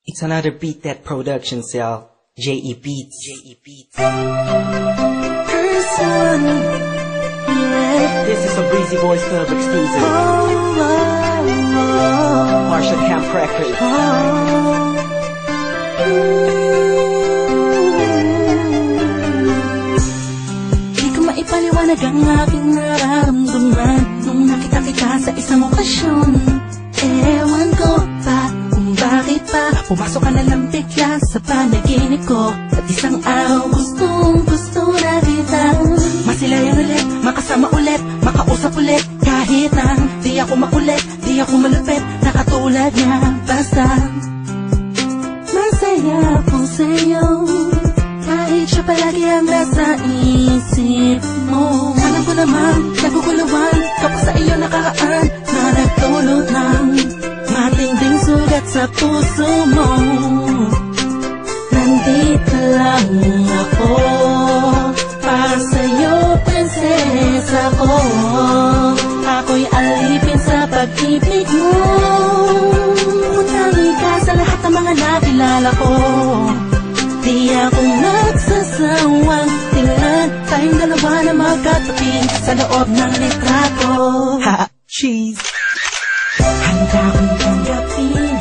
It's another beat that production sell. J.E. Beats. This is a Breezy Boys Club exclusive. Marshall Camp Records. Di ko maipaliwanag ang aking nararamdaman nung nakita kita sa isang okasyon. Ewan ko pa kung bakit pa pumasok ka na lang bigla sa panaginip ko. At isang araw gusto na kita masilayan ulit, makasama ulit, makausap ulit. Kahit na di ako makulit, di ako malupit, nakatulad niya. Basta masaya ako sa'yo, kahit siya palagi ang nasa isip mo. Alam ko naman, naguguluhan kapag sa iyo nakaraan na nagdulot ng matinding sugat sa puso mo. Nandito lang ako para sa'yo, prinsesa ko. Ako'y alipin sa pag-ibig mo. Tangi ka sa lahat ng mga nakilala ko. Di ako nagsasawang tingnan tayong dalawa na magkatabi sa loob ng litrato. Ha! Cheese! Handa kong tanggapin